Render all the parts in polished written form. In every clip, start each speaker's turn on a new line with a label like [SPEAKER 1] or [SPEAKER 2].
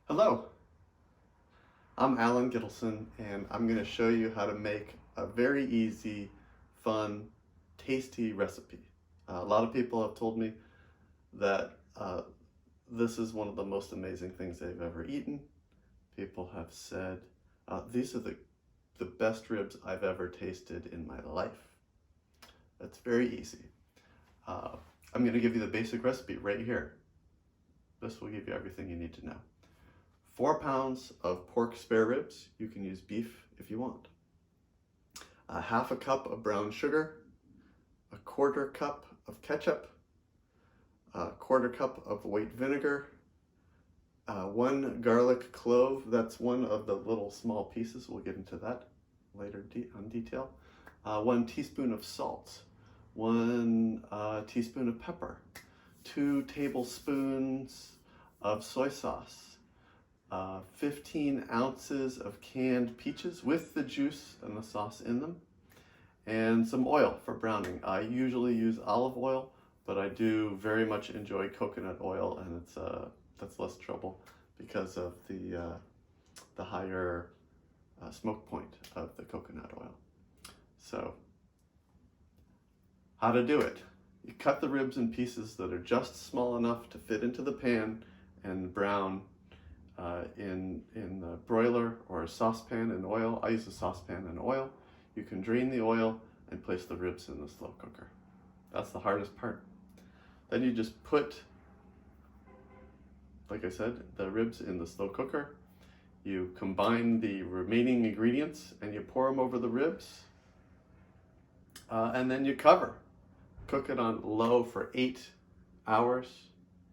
[SPEAKER 1] Hello, I'm Allen Gittelson, and I'm going to show you how to make a very easy, fun, tasty recipe. A lot of people have told me that this is one of the most amazing things they've ever eaten. People have said, these are the best ribs I've ever tasted in my life. It's very easy. I'm going to give you the basic recipe right here. This will give you everything you need to know. 4 pounds of pork spare ribs. You can use beef if you want. A half a cup of brown sugar, a quarter cup of ketchup, a quarter cup of white vinegar, 1 garlic clove. That's one of the little small pieces. We'll get into that later on detail. 1 teaspoon of salt, 1 teaspoon of pepper, 2 tablespoons of soy sauce, 15 ounces of canned peaches with the juice and the sauce in them, and some oil for browning. I usually use olive oil, but I do very much enjoy coconut oil, and that's less trouble because of the higher smoke point of the coconut oil. So, how to do it? You cut the ribs in pieces that are just small enough to fit into the pan and brown in the broiler or a saucepan in oil. I use a saucepan in oil. You can drain the oil and place the ribs in the slow cooker. That's the hardest part. Then you just put, like I said, the ribs in the slow cooker. You combine the remaining ingredients and you pour them over the ribs. And then you cover. Cook it on low for 8 hours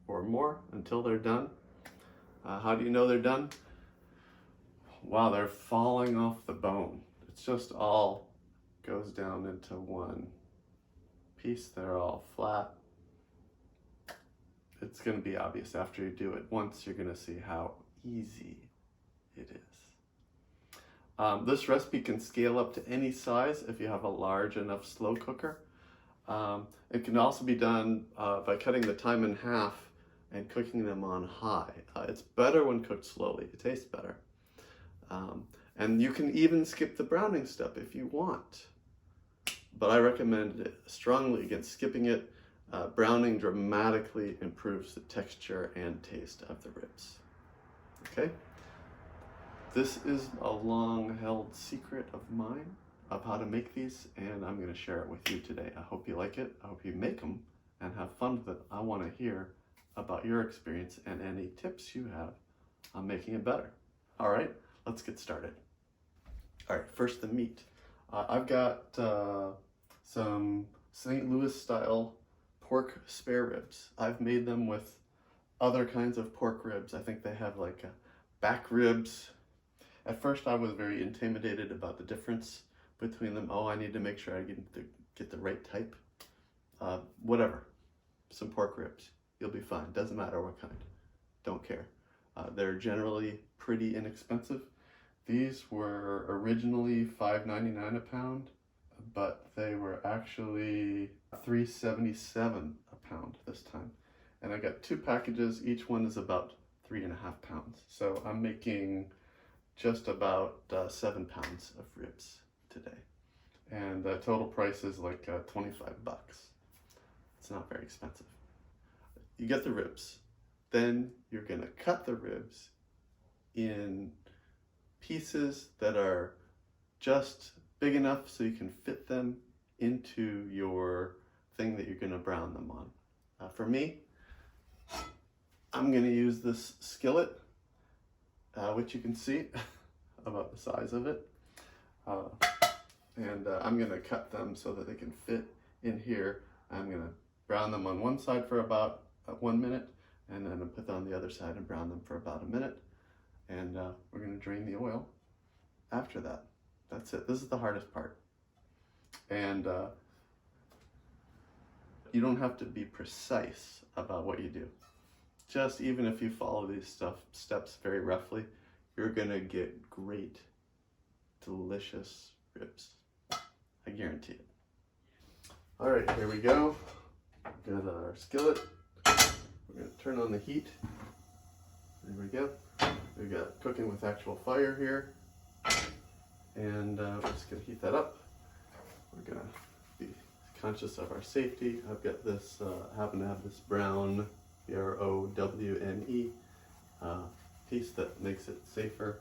[SPEAKER 1] or more until they're done. How do you know they're done? Wow, they're falling off the bone. It's just all goes down into one piece. They're all flat. It's going to be obvious after you do it. Once, you're going to see how easy it is. This recipe can scale up to any size if you have a large enough slow cooker. It can also be done by cutting the time in half and cooking them on high. It's better when cooked slowly. It tastes better. And you can even skip the browning step if you want. But I recommend it strongly against skipping it. Browning dramatically improves the texture and taste of the ribs. Okay? This is a long-held secret of mine of how to make these, and I'm going to share it with you today. I hope you like it. I hope you make them and have fun with it. I want to hear about your experience and any tips you have on making it better. All right, let's get started. All right, first the meat. I've got some St. Louis style pork spare ribs. I've made them with other kinds of pork ribs. I think they have like back ribs. At first I was very intimidated about the difference between them. Oh, I need to make sure I get the right type. Whatever, some pork ribs. You'll be fine. Doesn't matter what kind. Don't care. They're generally pretty inexpensive. These were originally $5.99 a pound, but they were actually $3.77 a pound this time. And I got 2 packages. Each one is about 3.5 pounds. So I'm making just about 7 pounds of ribs today. And the total price is like 25 bucks. It's not very expensive. You get the ribs, then you're gonna cut the ribs in pieces that are just big enough so you can fit them into your thing that you're gonna brown them on. For me, I'm gonna use this skillet, which you can see about the size of it. And I'm gonna cut them so that they can fit in here. I'm gonna brown them on one side for about 1 minute, and then I'll put them on the other side and brown them for about a minute. And we're gonna drain the oil after that. That's it. This is the hardest part. And you don't have to be precise about what you do. Just even if you follow these steps very roughly, you're gonna get great, delicious ribs. I guarantee it. All right, here we go. Got our skillet. We're going to turn on the heat. There we go. We got cooking with actual fire here. And we're just gonna heat that up. We're gonna be conscious of our safety. I've got this, happen to have this brown BROWNE piece that makes it safer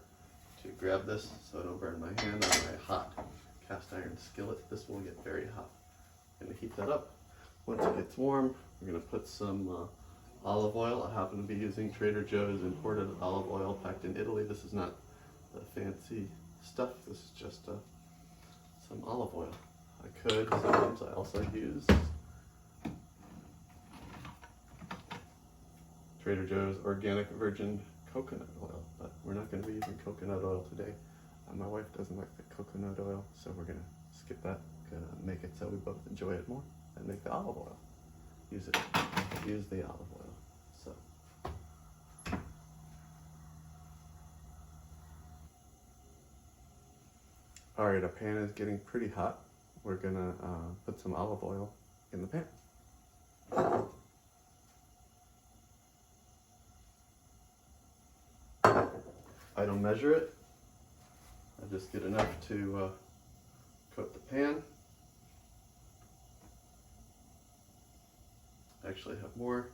[SPEAKER 1] to grab this so I don't burn my hand on my hot cast iron skillet. This will get very hot. I'm gonna heat that up. Once it gets warm, we're gonna put some olive oil. I happen to be using Trader Joe's imported olive oil packed in Italy. This is not the fancy stuff. This is just some olive oil. I could, sometimes I also use Trader Joe's organic virgin coconut oil, but we're not going to be using coconut oil today. My wife doesn't like the coconut oil, so we're going to skip that. Gonna make it so we both enjoy it more and make the olive oil. Use the olive oil. So. All right, our pan is getting pretty hot. We're gonna put some olive oil in the pan. I don't measure it. I just get enough to coat the pan. I actually have more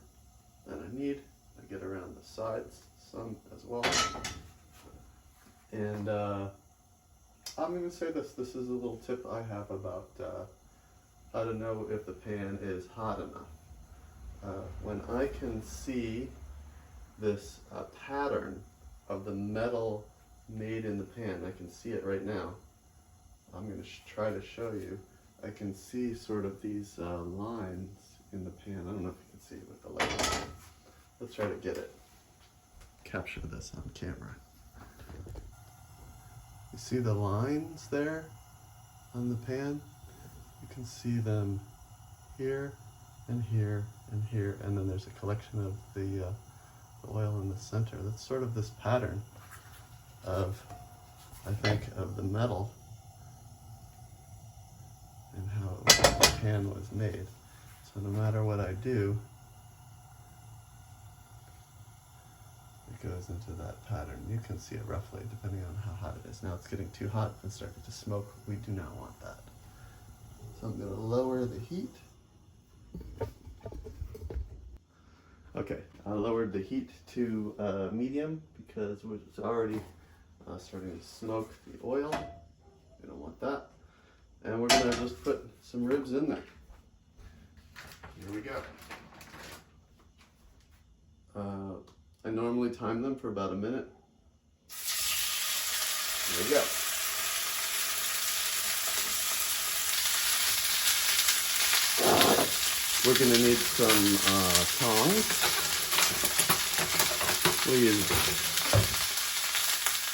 [SPEAKER 1] than I need. I get around the sides some as well. And I'm going to say this. This is a little tip I have about how to know if the pan is hot enough. When I can see this pattern of the metal made in the pan, I can see it right now. I'm going to try to show you. I can see sort of these lines in the pan. I don't know if you can see it with the light. Let's try to get it. Capture this on camera. You see the lines there on the pan? You can see them here and here and here, and then there's a collection of the oil in the center. That's sort of this pattern of, I think, of the metal and how the pan was made. So no matter what I do, it goes into that pattern. You can see it roughly depending on how hot it is. Now it's getting too hot and starting to smoke. We do not want that. So I'm going to lower the heat. Okay, I lowered the heat to medium because it's already starting to smoke the oil. We don't want that. And we're going to just put some ribs in there. Here we go. I normally time them for about a minute. Here we go. We're going to need some tongs.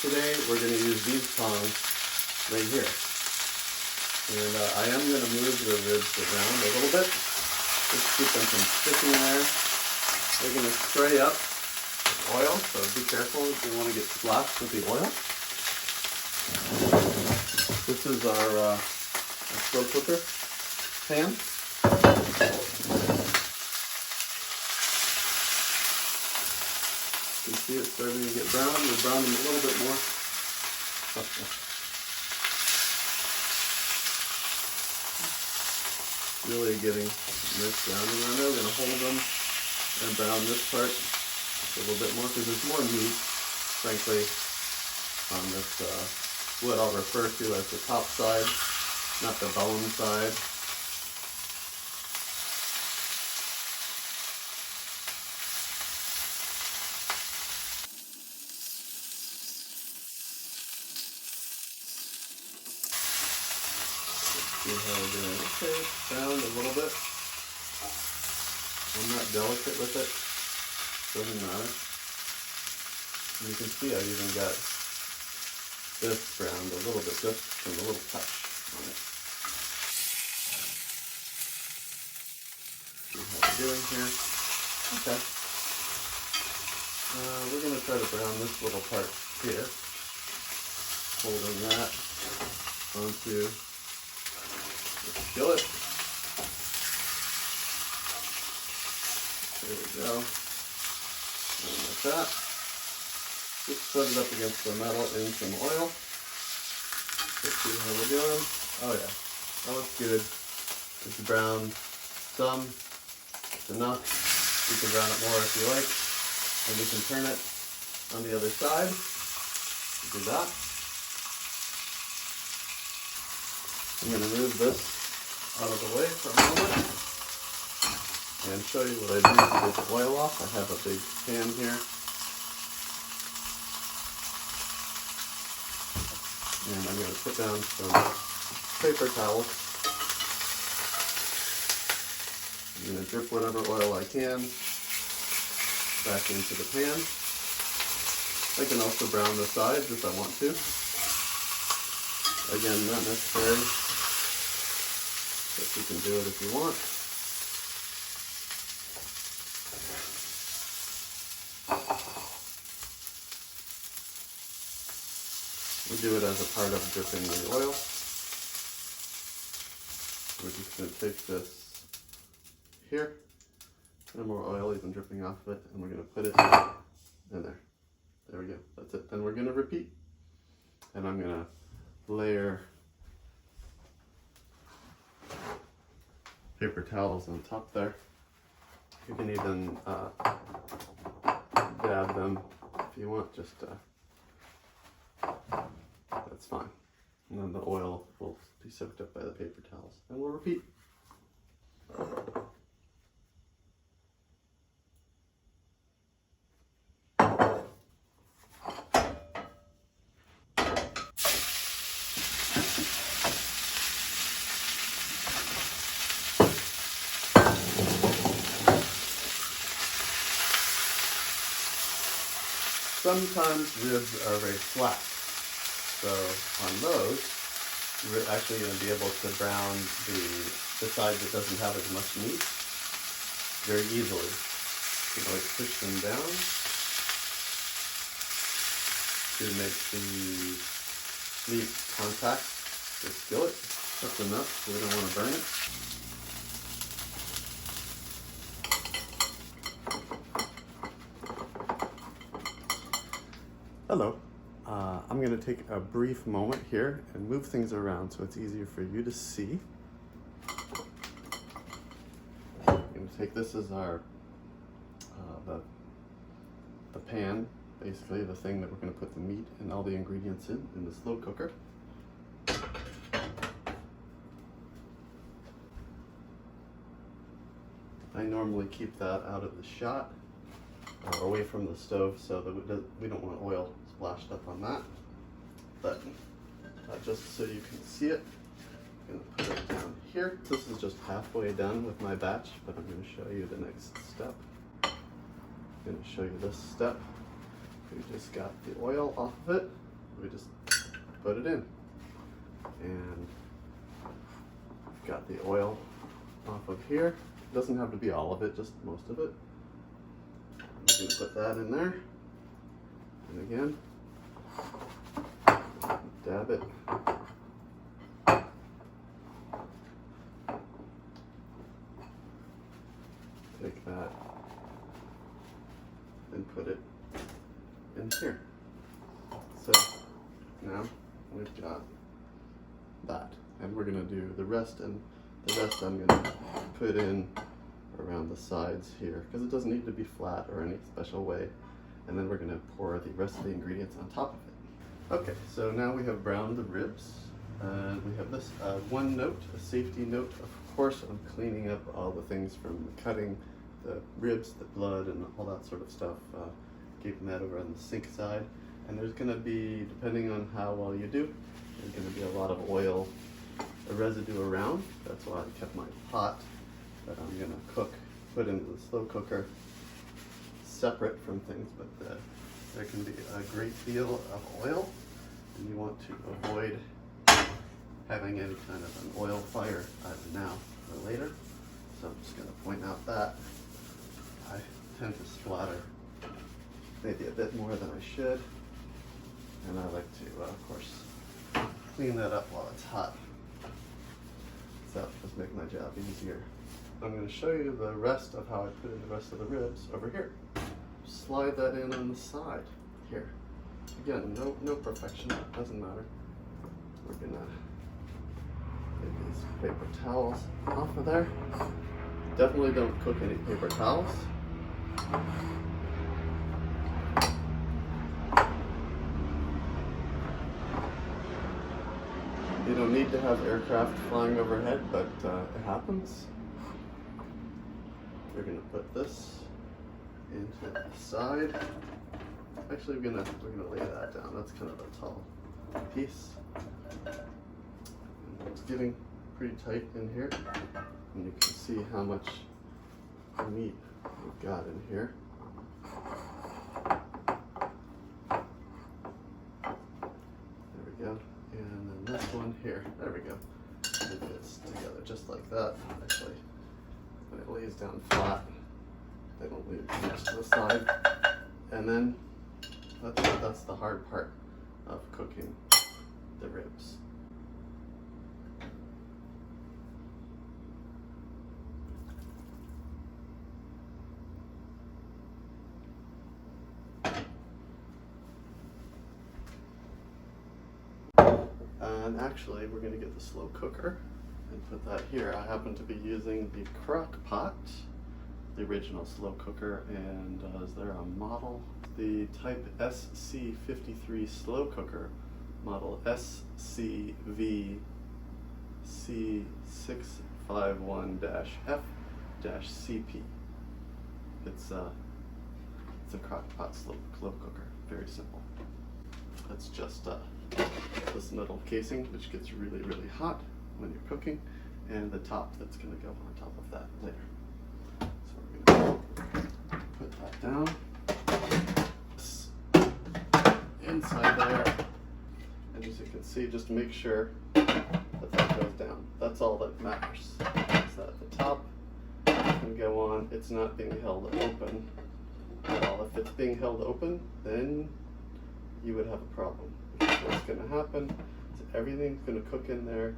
[SPEAKER 1] Today we're going to use these tongs right here. And I am going to move the ribs around a little bit, just keep them from sticking there. We're going to spray up oil, so be careful if you want to get splashed with the oil. This is our slow cooker pan. You can see it's starting to get brown. We'll brown them a little bit more. Really getting this brown. And I know we're going to hold them and brown this part a little bit more because there's more meat, frankly, on this what I'll refer to as the top side, not the bone side. See how we're doing. Okay, browned a little bit. I'm not delicate with it. Doesn't matter. And you can see I even got this browned a little bit, just from a little touch on it. See how we're doing here. Okay. We're going to try to brown this little part here. Holding that onto the skillet. There we go. And like that. Just put it up against the metal in some oil. Let's see how we're doing. Oh yeah, that looks good. It's brown some. It's enough. You can brown it more if you like. And we can turn it on the other side. Do that. I'm going to move this out of the way for a moment and show you what I do to get the oil off. I have a big pan here. And I'm going to put down some paper towels. I'm going to drip whatever oil I can back into the pan. I can also brown the sides if I want to. Again, not necessary, but you can do it if you want. We do it as a part of dripping the oil. We're just going to take this here, no more oil even dripping off of it, and we're going to put it in there. There we go, that's it. Then we're going to repeat, and I'm going to layer paper towels on top there. You can even dab them if you want, just that's fine. And then the oil will be soaked up by the paper towels. And we'll repeat. Sometimes ribs are very flat, so on those, you're actually going to be able to brown the side that doesn't have as much meat very easily. You can always push them down to make the meat contact the skillet. That's enough, so we don't want to burn it. Hello. I'm going to take a brief moment here and move things around so it's easier for you to see. I'm going to take this as our the pan, basically the thing that we're going to put the meat and all the ingredients in the slow cooker. I normally keep that out of the shot, away from the stove, so that we don't want oil splashed up on that. But just so you can see it, I'm going to put it down here. This is just halfway done with my batch, but I'm going to show you the next step. I'm going to show you this step. We just got the oil off of it. We just put it in, and we've got the oil off of here. It doesn't have to be all of it, just most of it. I'm going to put that in there, and again, dab it. Take that and put it in here. So now we've got that, and we're going to do the rest, and the rest I'm going to put in around the sides here because it doesn't need to be flat or any special way, and then we're going to pour the rest of the ingredients on top of it. Okay, so now we have browned the ribs, and we have this one note, a safety note. Of course, I'm cleaning up all the things from cutting the ribs, the blood, and all that sort of stuff, keeping that over on the sink side. And there's going to be, depending on how well you do, there's going to be a lot of oil residue around. That's why I kept my pot that I'm going to put into the slow cooker separate from things, but there can be a great deal of oil, and you want to avoid having any kind of an oil fire either now or later. So I'm just going to point out that I tend to splatter maybe a bit more than I should, and I like to, of course, clean that up while it's hot. So that'll just make my job easier. I'm going to show you the rest of how I put in the rest of the ribs over here. Slide that in on the side here. Again, no perfection, doesn't matter. We're gonna get these paper towels off of there. Definitely don't cook any paper towels. You don't need to have aircraft flying overhead, but it happens. We're gonna put this into the side. Actually, we're gonna lay that down. That's kind of a tall piece. And it's getting pretty tight in here, and you can see how much meat we've got in here. There we go. And then this one here. There we go. It fits together just like that. Actually, when it lays down flat, they don't leave much to the side. And then that's the hard part of cooking the ribs. And actually, we're going to get the slow cooker and put that here. I happen to be using the crock pot, the original slow cooker, and is there a model? The type SC53 slow cooker, model SCVC651-F-CP. It's a crock pot slow cooker, very simple. It's just this metal casing, which gets really, really hot when you're cooking, and the top that's going to go on top of that later. So we're going to put that down. Inside there, and as you can see, just make sure that goes down. That's all that matters. So at the top can go on. It's not being held open at all. If it's being held open, then you would have a problem. Because what's going to happen is everything's going to cook in there.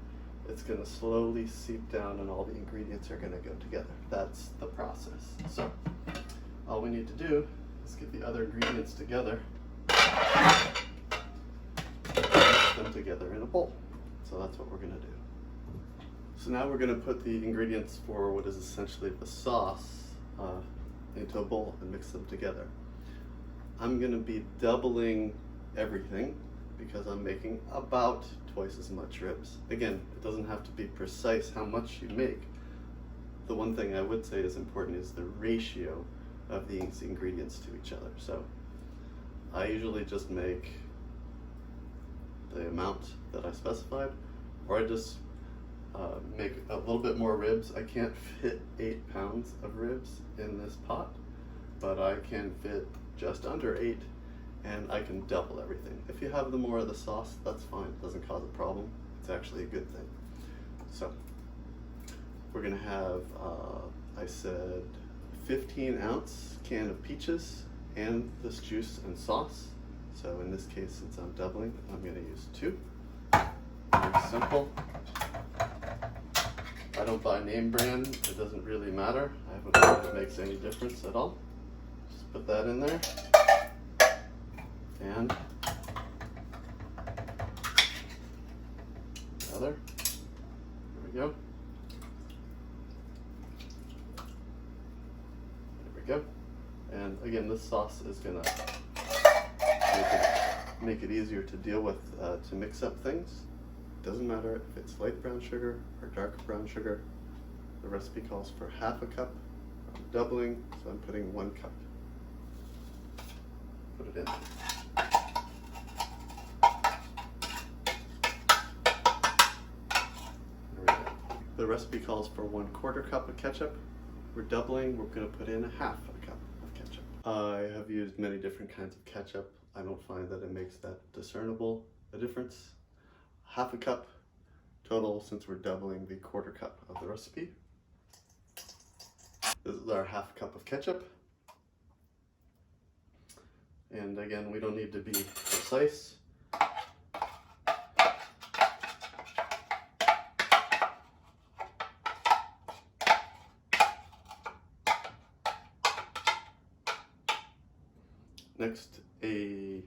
[SPEAKER 1] It's going to slowly seep down, and all the ingredients are going to go together. That's the process. So all we need to do is get the other ingredients together, mix them together in a bowl. So that's what we're going to do. So now we're going to put the ingredients for what is essentially the sauce into a bowl and mix them together. I'm going to be doubling everything because I'm making about twice as much ribs. Again, it doesn't have to be precise how much you make. The one thing I would say is important is the ratio of these ingredients to each other. So I usually just make the amount that I specified, or I just make a little bit more ribs. I can't fit 8 pounds of ribs in this pot, but I can fit just under 8, and I can double everything. If you have the more of the sauce, that's fine. It doesn't cause a problem. It's actually a good thing. So we're gonna have, I said 15-ounce can of peaches and this juice and sauce. So in this case, since I'm doubling, I'm gonna use 2. Very simple. I don't buy name brand. It doesn't really matter. I haven't heard it makes any difference at all. Just put that in there. And another. There we go. There we go. And again, this sauce is gonna make it easier to deal with, to mix up things. Doesn't matter if it's light brown sugar or dark brown sugar. The recipe calls for half a cup. I'm doubling, so I'm putting 1 cup. Put it in. There we go. The recipe calls for 1/4 cup of ketchup. We're doubling, we're gonna put in 1/2 cup of ketchup. I have used many different kinds of ketchup. I don't find that it makes that discernible a difference. 1/2 cup total, since we're doubling the 1/4 cup of the recipe. This is our 1/2 cup of ketchup. And again, we don't need to be precise. Next, a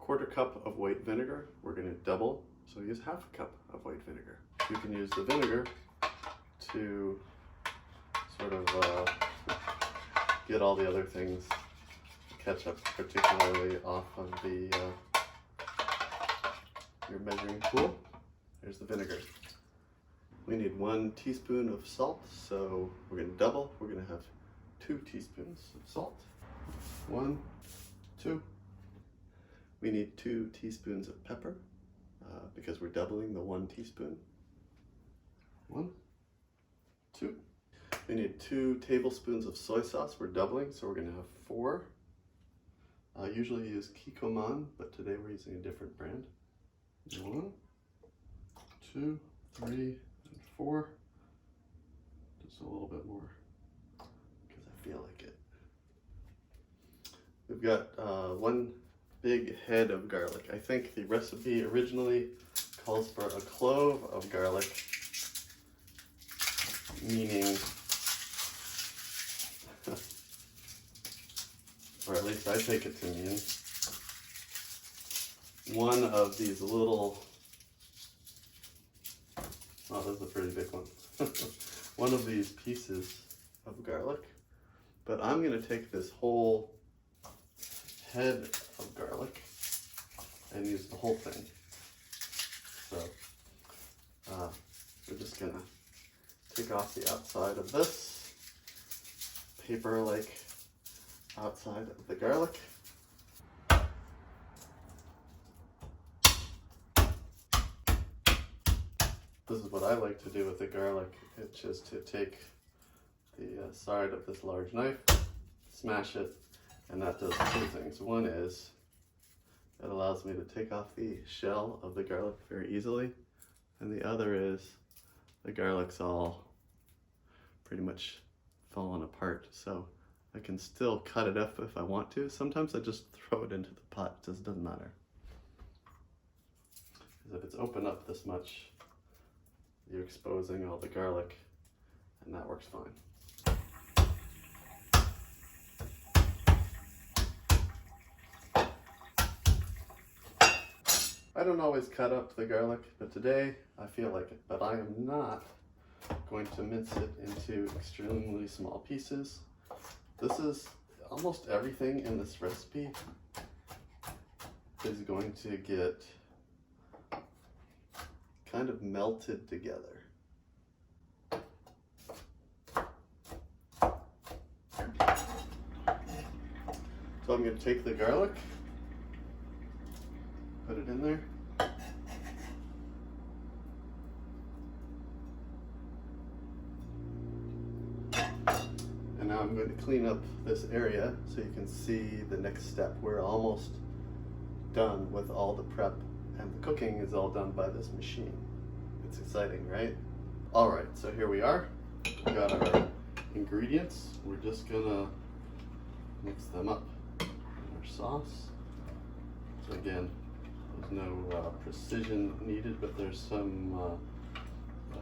[SPEAKER 1] 1/4 cup of white vinegar. We're going to double, so use 1/2 cup of white vinegar. You can use the vinegar to sort of get all the other things, ketchup particularly, off of the your measuring tool. There's the vinegar. We need 1 teaspoon of salt, so we're going to double. We're going to have 2 teaspoons of salt. 1, 2. We need 2 teaspoons of pepper because we're doubling the 1 teaspoon. 1, 2. We need 2 tablespoons of soy sauce. We're doubling, so we're going to have 4. I usually use Kikkoman, but today we're using a different brand. 1, 2, 3, and 4. Just a little bit more because I feel like it. We've got 1 big head of garlic. I think the recipe originally calls for a clove of garlic, meaning, or at least I take it to mean, 1 of these little, oh, this is a pretty big one, 1 of these pieces of garlic, but I'm going to take this whole head of garlic and use the whole thing. So we're just going to take off the outside of this paper-like outside of the garlic. This is what I like to do with the garlic. It's just to take the side of this large knife, smash it, and that does 2 things. One is it allows me to take off the shell of the garlic very easily, and the other is the garlic's all pretty much fallen apart, so I can still cut it up if I want to. Sometimes I just throw it into the pot, it just doesn't matter. Because if it's open up this much, you're exposing all the garlic, and that works fine. I don't always cut up the garlic, but today I feel like it. But I am not going to mince it into extremely small pieces. This is almost everything in this recipe is going to get kind of melted together. So I'm going to take the garlic, put it in there. And now I'm going to clean up this area so you can see the next step. We're almost done with all the prep, and the cooking is all done by this machine. It's exciting, right? All right, so here we are. We got our ingredients. We're just gonna mix them up in our sauce. So again, there's no precision needed, but there's some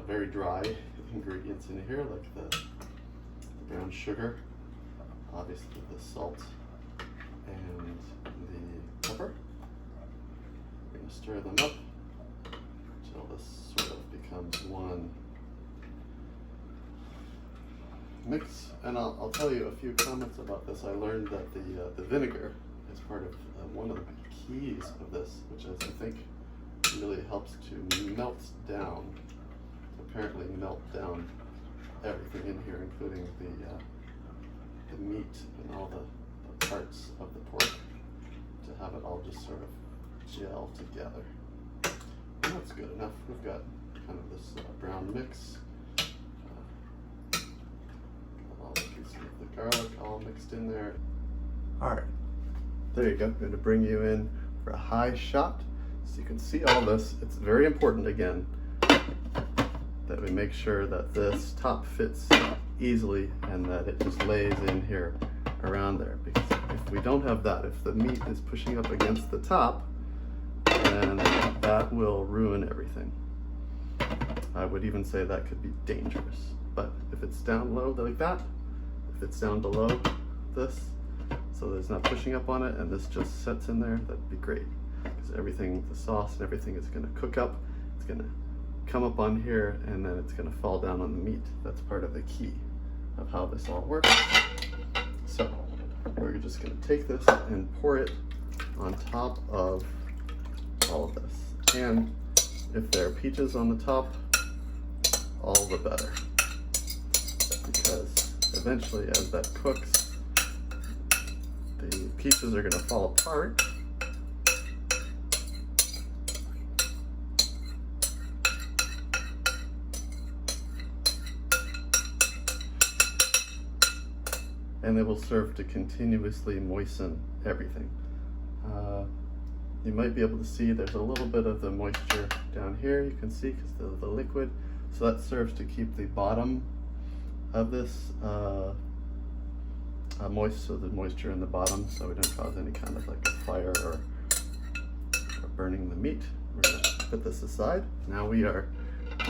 [SPEAKER 1] very dry ingredients in here, like the brown sugar, obviously the salt, and the pepper. We're going to stir them up until this sort of becomes one mix. And I'll tell you a few comments about this. I learned that the vinegar is part of one of the keys of this, which is, I think, really helps to melt down, apparently melt down everything in here, including the meat and all the parts of the pork, to have it all just sort of gel together. And that's good enough. We've got kind of this brown mix. Got all the pieces of the garlic all mixed in there. All right, there you go. I'm going to bring you in for a high shot so you can see all this. It's very important, again, that we make sure that this top fits easily and that it just lays in here around there, because if we don't have that, if the meat is pushing up against the top, then that will ruin everything. I would even say that could be dangerous. But if it's down low like that, if it's down below this, so that it's not pushing up on it and this just sets in there, that'd be great. because everything, the sauce and everything is going to cook up. It's going to come up on here and then it's going to fall down on the meat. That's part of the key of how this all works. So we're just going to take this and pour it on top of all of this. And if there are peaches on the top, all the better. Because eventually as that cooks, the peaches are going to fall apart. And they will serve to continuously moisten everything. You might be able to see there's a little bit of the moisture down here, you can see, because the liquid. So that serves to keep the bottom of this moist, so the moisture in the bottom, so we don't cause any kind of like a fire or burning the meat. We're going to put this aside. Now we are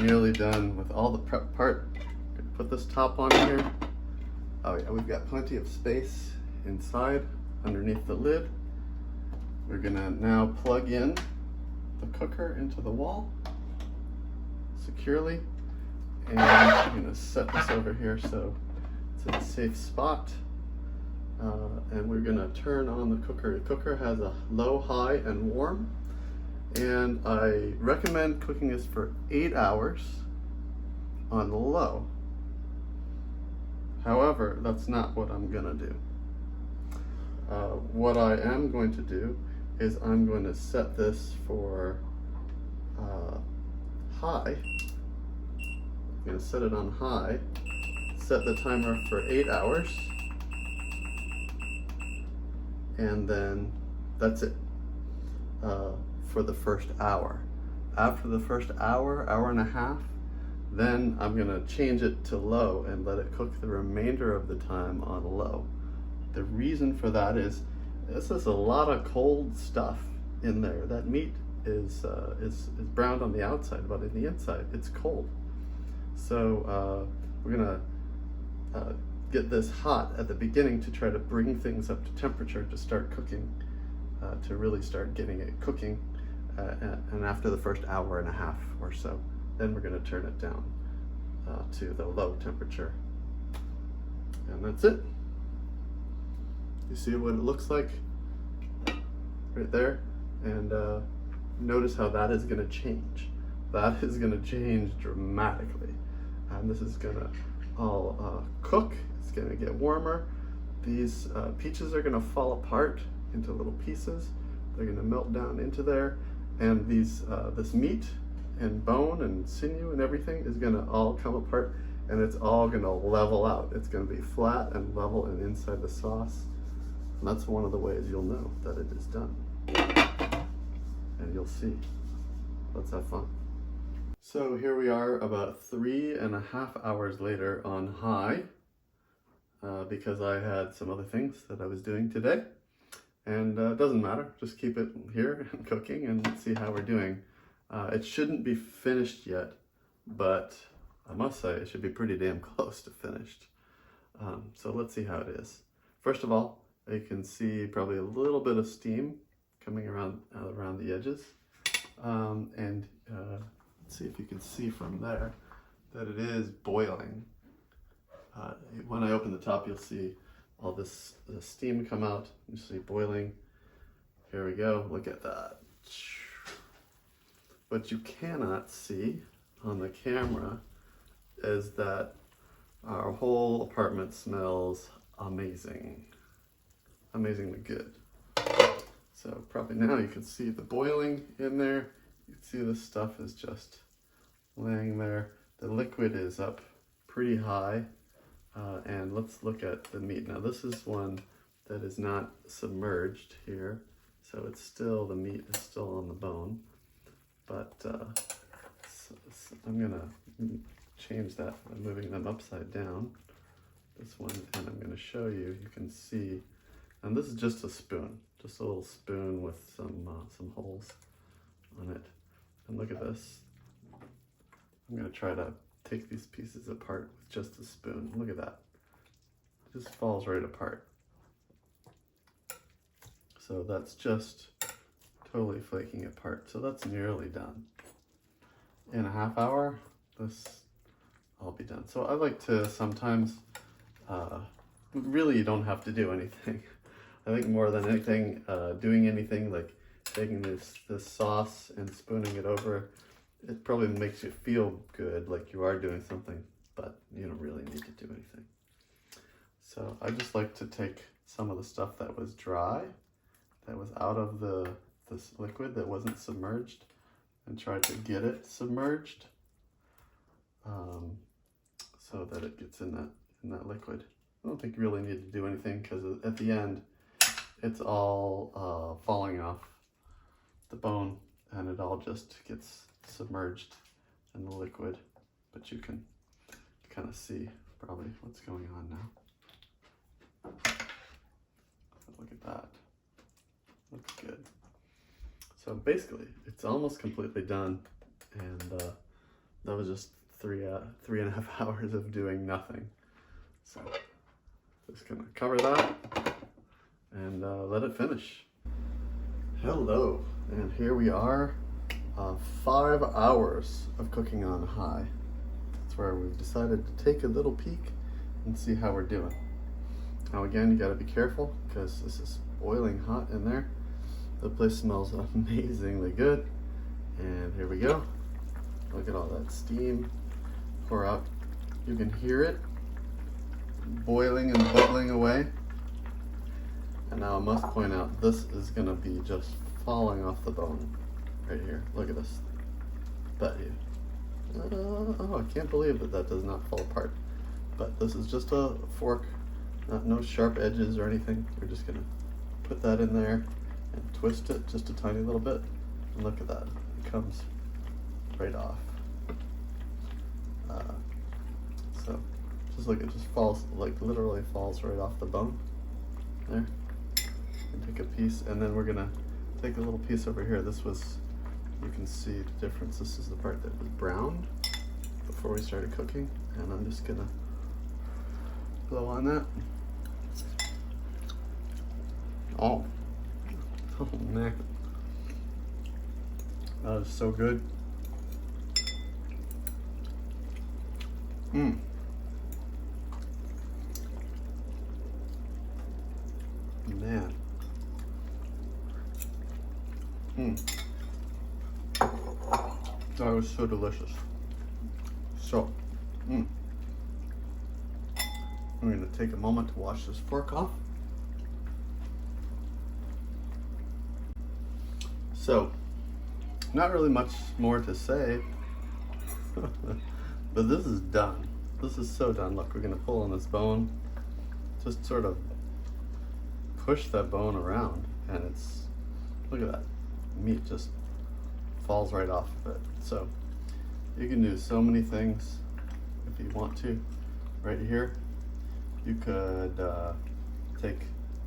[SPEAKER 1] nearly done with all the prep part. I'm going to put this top on here. Oh yeah, we've got plenty of space inside underneath the lid. We're gonna now plug in the cooker into the wall securely, and I'm gonna set this over here so it's in a safe spot. And we're gonna turn on the cooker. The cooker has a low, high, and warm, and I recommend cooking this for 8 hours on low. However, that's not what I'm gonna do. What I am going to do is I'm going to set this for high. I'm gonna set it on high, set the timer for 8 hours, and then that's it for the first hour. After the first hour, hour and a half, then I'm gonna change it to low and let it cook the remainder of the time on low. The reason for that is this is a lot of cold stuff in there. That meat is browned on the outside, but in the inside it's cold. So we're gonna get this hot at the beginning to try to bring things up to temperature to start cooking, to really start getting it cooking. And after the first hour and a half or so, then we're going to turn it down to the low temperature. And that's it. You see what it looks like right there? And notice how that is going to change. That is going to change dramatically. And this is going to all cook. It's going to get warmer. These peaches are going to fall apart into little pieces. They're going to melt down into there. And these this meat and bone and sinew and everything is going to all come apart, and it's all going to level out. It's going to be flat and level and inside the sauce. And that's one of the ways you'll know that it is done. And you'll see. Let's have fun. So here we are about 3.5 hours later on high, because I had some other things that I was doing today. And it doesn't matter, just keep it here and cooking and see how we're doing. It shouldn't be finished yet, but I must say it should be pretty damn close to finished. So let's see how it is. First of all, you can see probably a little bit of steam coming around the edges. And let's see if you can see from there that it is boiling. When I open the top, you'll see all the steam come out. You see boiling. Here we go, look at that. What you cannot see on the camera is that our whole apartment smells amazing. Amazingly good. So probably now you can see the boiling in there. You can see this stuff is just laying there. The liquid is up pretty high. And let's look at the meat. Now this is one that is not submerged here, so it's still, the meat is still on the bone. But I'm gonna change that by moving them upside down. This one, and I'm gonna show you, you can see, and this is just a spoon, just a little spoon with some holes on it. And look at this. I'm gonna try to take these pieces apart with just a spoon. Look at that. It just falls right apart. So that's just totally flaking apart. So that's nearly done. In a half hour, this will be done. So I like to sometimes, really you don't have to do anything. I think more than anything, doing anything like taking this sauce and spooning it over, it probably makes you feel good, like you are doing something, but you don't really need to do anything. So I just like to take some of the stuff that was dry, that was out of this liquid that wasn't submerged, and try to get it submerged, so that it gets in that liquid. I don't think you really need to do anything because at the end, it's all falling off the bone and it all just gets submerged in the liquid. But you can kind of see probably what's going on now. Look at that. Looks good. So basically, it's almost completely done, and that was just 3.5 hours of doing nothing. So just gonna cover that and let it finish. Hello, and here we are, 5 hours of cooking on high. That's where we've decided to take a little peek and see how we're doing. Now again, you gotta be careful because this is boiling hot in there. The place smells amazingly good. And here we go. Look at all that steam pour out. You can hear it boiling and bubbling away. And now I must point out, this is gonna be just falling off the bone right here. Look at this. Bet you. Oh, I can't believe that does not fall apart. But this is just a fork, no sharp edges or anything. We're just gonna put that in there and twist it just a tiny little bit. And look at that, it comes right off. So just look, it just falls, like literally falls right off the bone. There. And take a piece, and then we're gonna take a little piece over here. This was, you can see the difference. This is the part that was browned before we started cooking, and I'm just gonna blow on that. Oh man, that is so good. Man. That was so delicious. So, I'm going to take a moment to wash this fork off. So, not really much more to say, but this is done. This is so done. Look, we're going to pull on this bone, just sort of push that bone around, and it's, look at that, meat just falls right off of it. So you can do so many things if you want to. Right here, you could take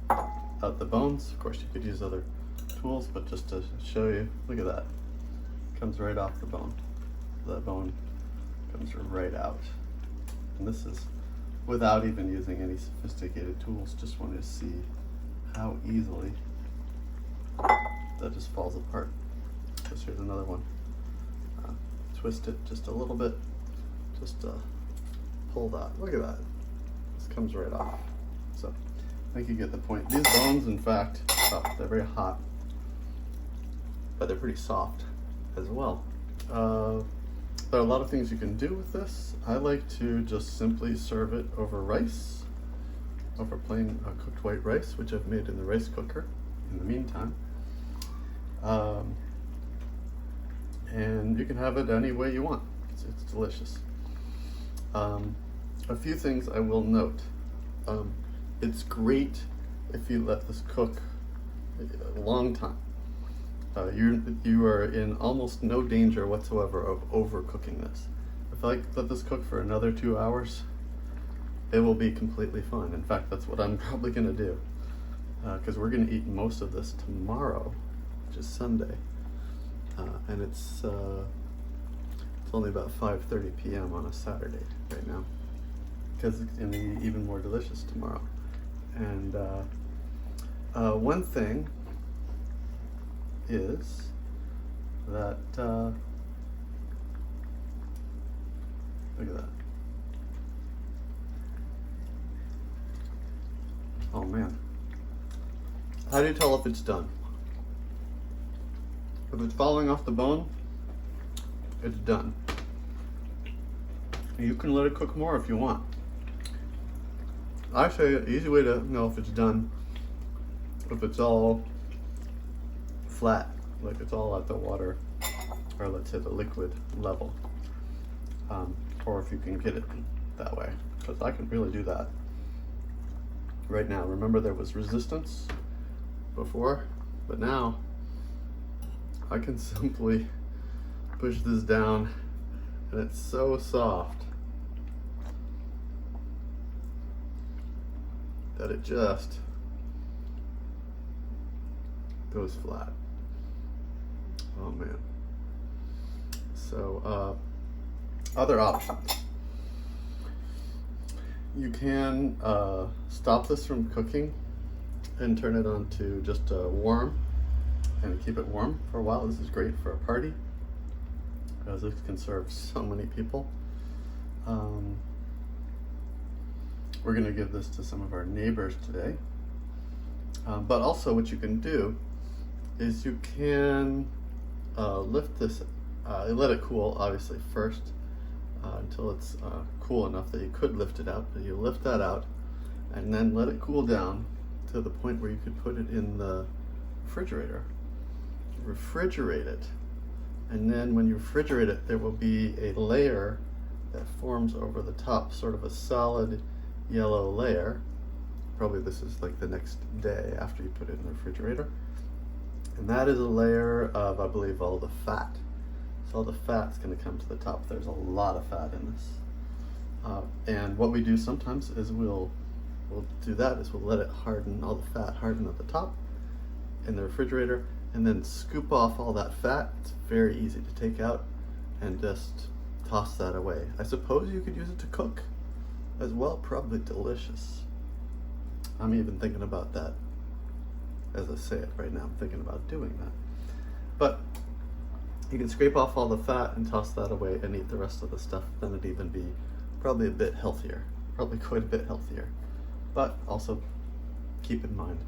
[SPEAKER 1] out the bones. Of course, you could use other tools, but just to show you, look at that. It comes right off the bone. That bone comes right out. And this is without even using any sophisticated tools. Just wanted to see how easily that just falls apart. So here's another one. Twist it just a little bit. Just pull that. Look at that. This comes right off. So I think you get the point. These bones, in fact, they're very hot, but they're pretty soft as well. There are a lot of things you can do with this. I like to just simply serve it over rice, over plain cooked white rice, which I've made in the rice cooker in the meantime. And you can have it any way you want. It's delicious. A few things I will note. It's great if you let this cook a long time. You are in almost no danger whatsoever of overcooking this. If I let this cook for another 2 hours, it will be completely fine. In fact, that's what I'm probably gonna do, because we're gonna eat most of this tomorrow, which is Sunday, and it's only about 5:30 p.m. on a Saturday right now, because it's gonna be even more delicious tomorrow. And one thing is that, look at that. Oh man. How do you tell if it's done? If it's falling off the bone, it's done. You can let it cook more if you want. I say an easy way to know if it's done, if it's all flat, like it's all at the water, or let's say the liquid level, or if you can get it that way, because I can really do that right now. Remember, there was resistance before, but now I can simply push this down and it's so soft that it just goes flat. Oh man. So other options. You can stop this from cooking and turn it on to just warm and keep it warm for a while. This is great for a party, as this can serve so many people. We're going to give this to some of our neighbors today. But also what you can do is you can lift this, let it cool obviously first until it's cool enough that you could lift it out. But you lift that out and then let it cool down to the point where you could put it in the refrigerator. Refrigerate it, and then when you refrigerate it, there will be a layer that forms over the top, sort of a solid yellow layer. Probably this is like the next day after you put it in the refrigerator, and that is a layer of, I believe, all the fat. So all the fat's going to come to the top. There's a lot of fat in this, and what we do sometimes is we'll do that is we'll let it harden, all the fat harden at the top in the refrigerator, and then scoop off all that fat. It's very easy to take out and just toss that away. I suppose you could use it to cook as well, probably delicious. I'm even thinking about that as I say it right now. I'm thinking about doing that. But you can scrape off all the fat and toss that away and eat the rest of the stuff. Then it'd even be probably a bit healthier, probably quite a bit healthier. But also keep in mind,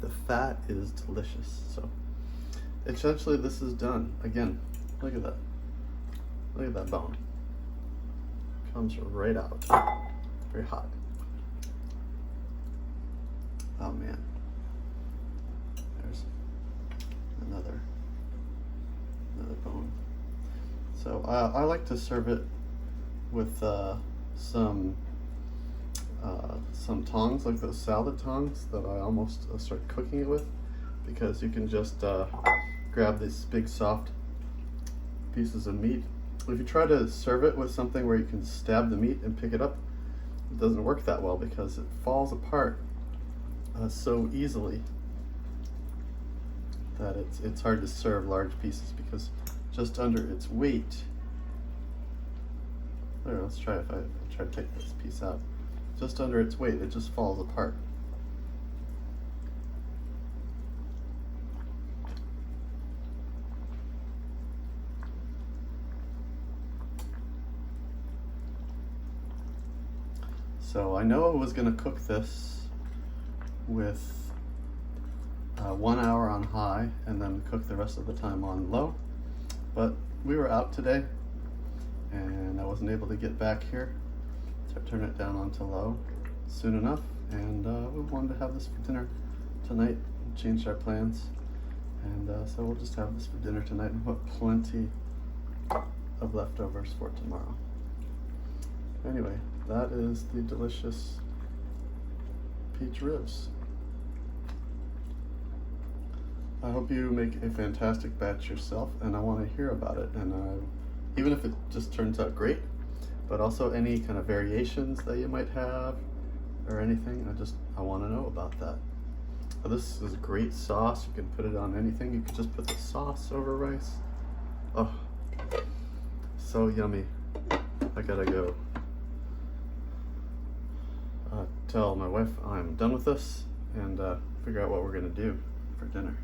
[SPEAKER 1] the fat is delicious. So essentially this is done. Again, look at that. Look at that bone. Comes right out. Very hot. Oh man. There's another bone. So I like to serve it with some tongs, like those salad tongs that I almost start cooking it with, because you can just grab these big soft pieces of meat. If you try to serve it with something where you can stab the meat and pick it up, it doesn't work that well because it falls apart so easily that it's hard to serve large pieces, because just under its weight. There, let's try if I try to take this piece out. Just under its weight, it just falls apart. So I know I was going to cook this with 1 hour on high and then cook the rest of the time on low, but we were out today and I wasn't able to get back here to turn it down onto low soon enough, and we wanted to have this for dinner tonight. We changed our plans, and so we'll just have this for dinner tonight and put plenty of leftovers for tomorrow. Anyway, that is the delicious peach ribs. I hope you make a fantastic batch yourself, and I want to hear about it, and even if it just turns out great, but also any kind of variations that you might have or anything, I want to know about that. This is great sauce. You can put it on anything. You could just put the sauce over rice. Oh, so yummy. I gotta go tell my wife I'm done with this and figure out what we're gonna do for dinner.